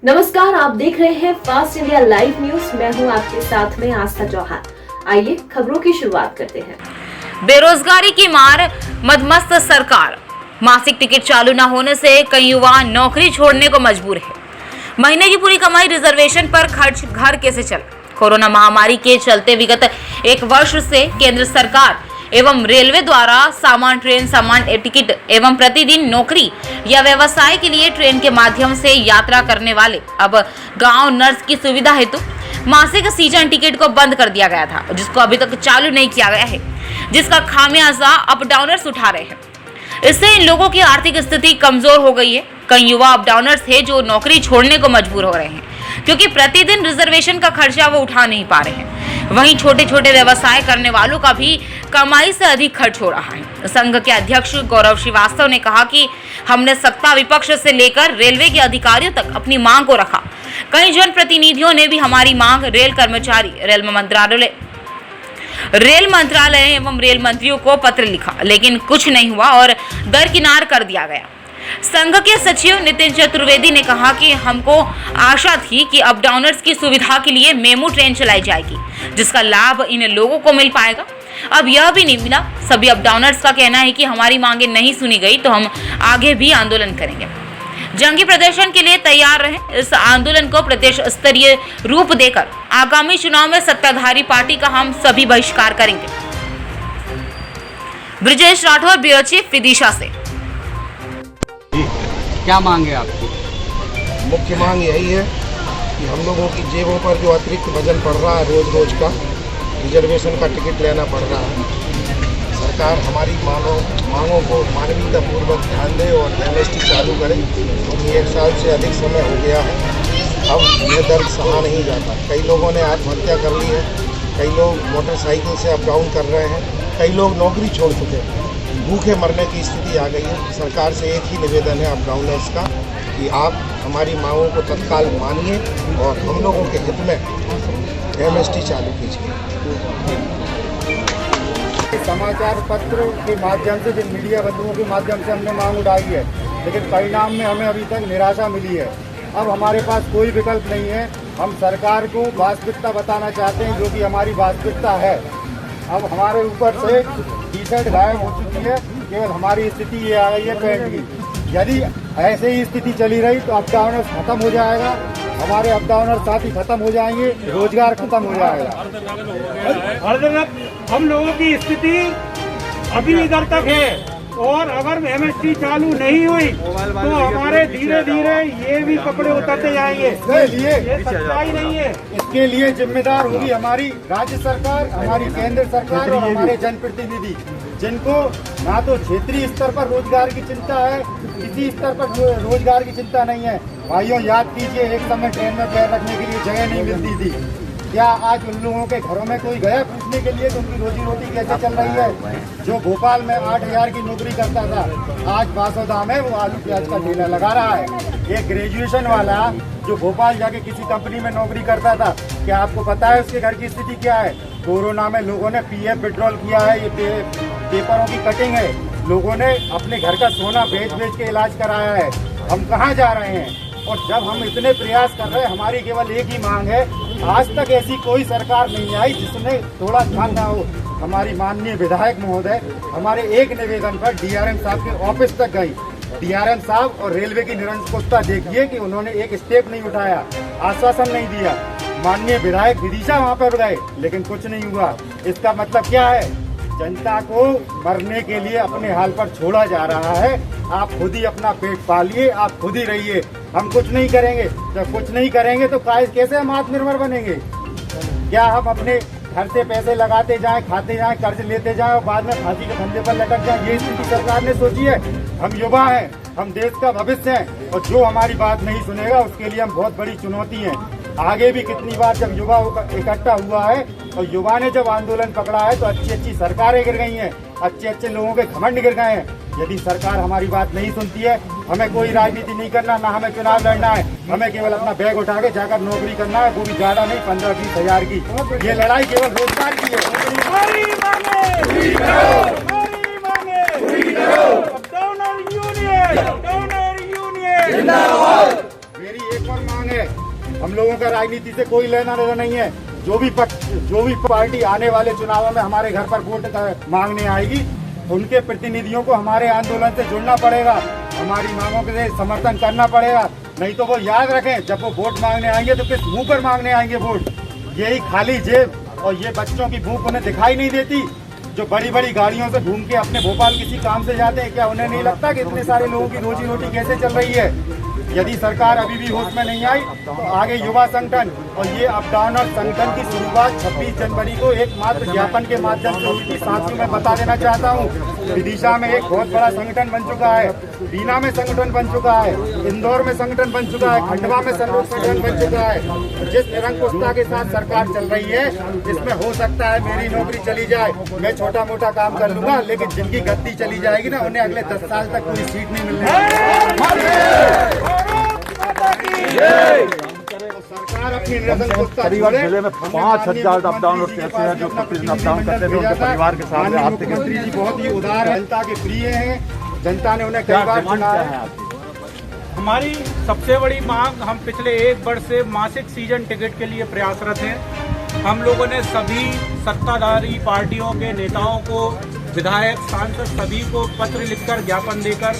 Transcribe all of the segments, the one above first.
नमस्कार, आप देख रहे हैं फास्ट इंडिया लाइव न्यूज। मैं हूं आपके साथ में आस्था चौहान। आइए खबरों की शुरुआत करते हैं। बेरोजगारी की मार, मदमस्त सरकार। मासिक टिकट चालू न होने से कई युवा नौकरी छोड़ने को मजबूर है। महीने की पूरी कमाई रिजर्वेशन पर खर्च घर कैसे चले? कोरोना महामारी के चलते विगत एक वर्ष से केंद्र सरकार एवं रेलवे द्वारा सामान ट्रेन सामान टिकट एवं प्रतिदिन नौकरी या व्यवसाय के लिए ट्रेन के माध्यम से यात्रा करने वाले अब गांव नर्स की सुविधा हेतु मासिक सीजन टिकट को बंद कर दिया गया था, जिसको अभी तक चालू नहीं किया गया है, जिसका खामियाजा अप डाउनर्स उठा रहे हैं। इससे इन लोगों की आर्थिक स्थिति कमजोर हो गई है। कई युवा अप डाउनर्स है जो नौकरी छोड़ने को मजबूर हो रहे हैं, क्योंकि प्रतिदिन रिजर्वेशन का खर्चा वो उठा नहीं पा रहे हैं। वहीं छोटे छोटे व्यवसाय करने वालों का भी कमाई से अधिक खर्च हो रहा है। संघ के अध्यक्ष गौरव श्रीवास्तव ने कहा कि हमने सत्ता विपक्ष से लेकर रेलवे के अधिकारियों तक अपनी मांग को रखा। कई जनप्रतिनिधियों ने भी हमारी मांग रेल कर्मचारी, रेल मंत्रालय एवं रेल मंत्रियों को पत्र लिखा, लेकिन कुछ नहीं हुआ और दरकिनार कर दिया गया। संघ के सचिव नितिन चतुर्वेदी ने कहा कि हमको आशा थी कि अप डाउनर्स की सुविधा के लिए मेमू ट्रेन चलाई जाएगी, जिसका लाभ इन लोगों को मिल पाएगा। अब यह भी नहीं मिला। सभी अप डाउनर्स का कहना है कि हमारी मांगे नहीं सुनी गई तो हम आगे भी आंदोलन करेंगे। जंगी प्रदर्शन के लिए तैयार रहे। इस आंदोलन को प्रदेश स्तरीय रूप देकर आगामी चुनाव में सत्ताधारी पार्टी का हम सभी बहिष्कार करेंगे। ब्रिजेश राठौर, ब्यूरो चीफ, विदिशा से। क्या मांग है आपकी? मुख्य मांग यही है कि हम लोगों की जेबों पर जो अतिरिक्त वजन पड़ रहा है, रोज का रिजर्वेशन का टिकट लेना पड़ रहा है, सरकार हमारी मांगों को मानवीयतापूर्वक ध्यान दे और एमएसटी चालू करे, क्योंकि 1 साल से अधिक समय हो गया है। अब यह दर्द सहा नहीं जाता। कई लोगों ने आत्महत्या कर ली है, कई लोग मोटरसाइकिल से अप डाउन कर रहे हैं, कई लोग नौकरी छोड़ चुके हैं, भूखे मरने की स्थिति आ गई है। सरकार से एक ही निवेदन है अप डाउनर्स का कि आप हमारी मांगों को तत्काल मानिए और हम लोगों के हित में एमएसटी चालू कीजिए। समाचार पत्र के माध्यम से, जिन मीडिया बंधुओं के माध्यम से हमने मांग उठाई है, लेकिन परिणाम में हमें अभी तक निराशा मिली है। अब हमारे पास कोई विकल्प नहीं है। हम सरकार को वास्तविकता बताना चाहते हैं, जो कि हमारी वास्तविकता है। अब हमारे ऊपर से टी-शर्ट गायब हो चुकी है, केवल हमारी स्थिति ये आ गई है पैंट की। यदि ऐसे ही स्थिति चली रही तो अप डाउनर्स खत्म हो जाएगा, हमारे अप डाउनर साथी खत्म हो जाएंगे, रोजगार खत्म हो जाएगा। हम लोगों की स्थिति अभी इधर तक है, और अगर एमएसटी चालू नहीं हुई तो हमारे धीरे धीरे ये भी कपड़े उतरते जाएंगे। ये सच्चाई नहीं है। इसके लिए जिम्मेदार होगी हमारी राज्य सरकार, हमारी केंद्र सरकार और हमारे जनप्रतिनिधि, जिनको ना तो क्षेत्रीय स्तर पर रोजगार की चिंता है, किसी स्तर पर रोजगार की चिंता नहीं है। भाइयों, याद कीजिए, एक समय ट्रेन में पैर रखने के लिए जगह नहीं मिलती थी। क्या आज उन लोगों के घरों में कोई गया पूछने के लिए कि उनकी रोजी रोटी कैसे चल रही है? जो भोपाल में 8000 की नौकरी करता था, आज बासोदा में वो आलू प्याज का ठेला लगा रहा है। एक ग्रेजुएशन वाला जो भोपाल जाके किसी कंपनी में नौकरी करता था, क्या आपको पता है उसके घर की स्थिति क्या है? कोरोना में लोगों ने पीएफ विड्रॉल किया है, ये पेपरों की कटिंग है, लोगों ने अपने घर का सोना बेच के इलाज कराया है। हम कहाँ जा रहे हैं? और जब हम इतने प्रयास कर रहे हैं, हमारी केवल एक ही मांग है। आज तक ऐसी कोई सरकार नहीं आई जिसने थोड़ा ध्यान ना हो। हमारी माननीय विधायक महोदय हमारे एक निवेदन पर डीआरएम साहब के ऑफिस तक गई। डीआरएम साहब और रेलवे की निरंकुशता देखिए कि उन्होंने एक स्टेप नहीं उठाया, आश्वासन नहीं दिया। माननीय विधायक विदिशा वहाँ पर गए, लेकिन कुछ नहीं हुआ। इसका मतलब क्या है? जनता को मरने के लिए अपने हाल पर छोड़ा जा रहा है। आप खुद ही अपना पेट पालिए, आप खुद ही रहिए, हम कुछ नहीं करेंगे। जब कुछ नहीं करेंगे तो कैसे हम आत्मनिर्भर बनेंगे? क्या हम अपने घर से पैसे लगाते जाएं, खाते जाएं, कर्ज लेते जाएं और बाद में फांसी के फंदे पर लटक जाएं? ये स्थिति सरकार ने सोची है? हम युवा हैं, हम देश का भविष्य हैं, और जो हमारी बात नहीं सुनेगा उसके लिए हम बहुत बड़ी चुनौती है। आगे भी कितनी बार जब युवा इकट्ठा हुआ है और युवा ने जब आंदोलन पकड़ा है तो अच्छी सरकारें गिर गई हैं, अच्छे लोगों के घमंड गिर गए हैं। यदि सरकार हमारी बात नहीं सुनती है, हमें कोई राजनीति नहीं करना, ना हमें चुनाव लड़ना है। हमें केवल अपना बैग उठा के जाकर नौकरी करना है, वो भी ज्यादा नहीं, 15-20 हजार की। ये लड़ाई केवल रोजगार की है। मेरी एक और मांग है राजनीति से कोई लेना देना नहीं है। जो भी पार्टी आने वाले चुनावों में हमारे घर पर वोट मांगने आएगी, उनके प्रतिनिधियों को हमारे आंदोलन से जुड़ना पड़ेगा, हमारी मांगों के समर्थन करना पड़ेगा। नहीं तो वो याद रखें, जब वो वोट मांगने आएंगे तो किस मुंह पर मांगने आएंगे वोट? यही खाली जेब और ये बच्चों की भूख उन्हें दिखाई नहीं देती, जो बड़ी बड़ी गाड़ियों से घूम के अपने भोपाल किसी काम से जाते हैं। क्या उन्हें नहीं लगता कि इतने सारे लोगों की रोजी रोटी कैसे चल रही है? यदि सरकार अभी भी होश में नहीं आई तो आगे युवा संगठन और ये अप डाउनर संगठन की शुरुआत 26 जनवरी को एकमात्र ज्ञापन के माध्यम से हुई। साथियों मैं बता देना चाहता हूँ, विदिशा में एक बहुत बड़ा संगठन बन चुका है, बीना में संगठन बन चुका है, इंदौर में संगठन बन चुका है, खंडवा में संगठन बन चुका है। जिस निरंकुशता के साथ सरकार चल रही है, इसमें हो सकता है मेरी नौकरी चली जाए, मैं छोटा मोटा काम कर लूंगा, लेकिन जिनकी गद्दी चली जाएगी ना, उन्हें अगले 10 साल तक कोई सीट नहीं मिलने। सरकार अपनी जिले में 5000 अप डाउनर कैसे हैं जो प्रतिदिन अप डाउन करते थे, उनके परिवार के सामने आर्थिक मुख्यमंत्री जी बहुत ही उदार है, जनता के प्रिय हैं, जनता ने उन्हें कई बार चुना है। हमारी सबसे बड़ी मांग, हम पिछले 1 वर्ष से मासिक सीजन टिकट के लिए प्रयासरत हैं। हम लोगों ने सभी सत्ताधारी पार्टियों के नेताओं को, विधायक, सांसद सभी को पत्र लिखकर, ज्ञापन देकर,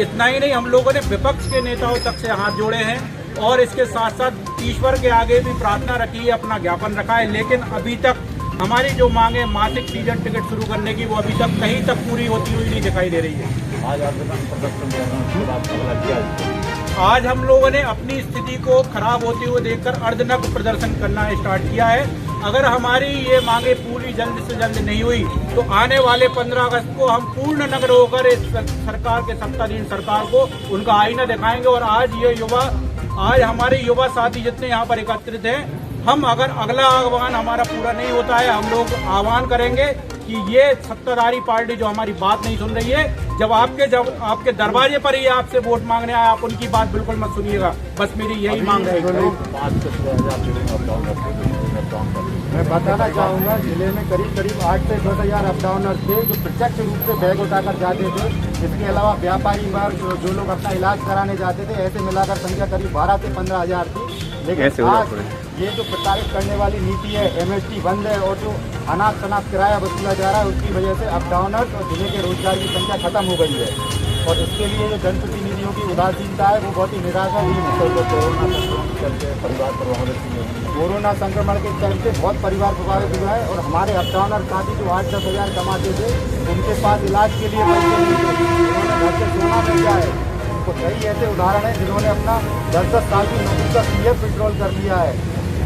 इतना ही नहीं, हम लोगों ने विपक्ष के नेताओं तक से हाथ जोड़े हैं और इसके साथ साथ ईश्वर के आगे भी प्रार्थना रखी है, अपना ज्ञापन रखा है। लेकिन अभी तक हमारी जो मांगे मासिक सीजन टिकट शुरू करने की, वो अभी तक कहीं तक पूरी होती हुई नहीं दिखाई दे रही है। आज हम लोगों ने अपनी स्थिति को खराब होते हुए देखकर अर्धनग्न प्रदर्शन करना स्टार्ट किया है। अगर हमारी ये मांगे पूरी जल्द से जल्द नहीं हुई तो आने वाले 15 अगस्त को हम पूर्ण नग्न होकर इस सरकार के सत्ताधीन सरकार को उनका आईना दिखाएंगे। और आज हमारे युवा साथी जितने यहाँ पर एकत्रित हैं, हम अगर अगला आह्वान हमारा पूरा नहीं होता है, हम लोग आह्वान करेंगे कि ये सत्ताधारी पार्टी जो हमारी बात नहीं सुन रही है, जब आपके दरवाजे पर ही आपसे वोट मांगने आए, आप उनकी बात बिल्कुल मत सुनिएगा। बस मेरी यही मांग है। मैं बताना चाहूँगा, जिले में करीब 8 से 10,000 अप डाउनर थे जो प्रत्यक्ष रूप से बैग उठाकर जाते थे। इसके अलावा व्यापारी वर्ग जो लोग अपना इलाज कराने जाते थे, ऐसे मिलाकर संख्या करीब 12 से 15,000 थी। लेकिन आज ये जो प्रताड़ित करने वाली नीति है, MST बंद है और जो अनाप शनाप किराया वसूला जा रहा है, उसकी वजह से अप डाउनर्स और जिले के रोजगार की संख्या खत्म हो गई है। और इसके लिए जो जनप्रतिनिधियों की उदासीनता है वो बहुत ही निराशाजनक है। कोरोना संक्रमण के चलते बहुत परिवार प्रभावित हुआ है और हमारे अप डाउनर साथी जो 8-10 हज़ार कमाते थे, उनके पास इलाज के लिए पैसे नहीं थे, उन्होंने घर से सोना मिल जाए। तो कई ऐसे उदाहरण हैं जिन्होंने अपना 10-10 साल की नौकरी का PF विड्रॉल कर लिया है।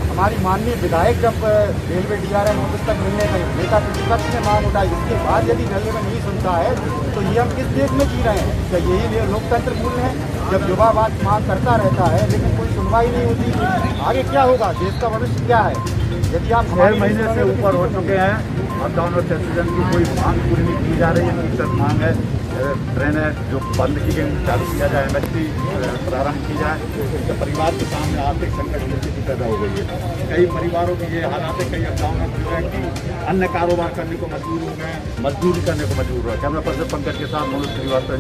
हमारी माननीय विधायक जब रेलवे DRM ऑफिस तक मिलने गए, नेता प्रतिपक्ष ने मांग उठाई, इसके बाद यदि रेलवे में नहीं सुनता है तो ये हम किस देश में जी रहे हैं? क्या यही लोकतंत्र मूल्य है? जब युवा बात मांग करता रहता है लेकिन कोई सुनवाई नहीं होती, आगे क्या होगा? देश का भविष्य क्या है? यदि आप 6 महीने से ऊपर हो चुके हैं, अप डाउनर सीजन की कोई मांग पूरी नहीं की जा रही है। सिर्फ मांग है ट्रेनें जो बंद की गई चालू किया जाए, MST प्रारंभ की जाए। तो परिवार के सामने आर्थिक संकट की स्थिति पैदा हो गई है। कई परिवारों की ये हालात है, कई अप डाउनर जो है कि अन्य कारोबार करने को मजबूर हो गए, मजदूरी करने को मजबूर हो गए। कैमरा पर्सन पंकज के साथ मनोज श्रीवास्तव,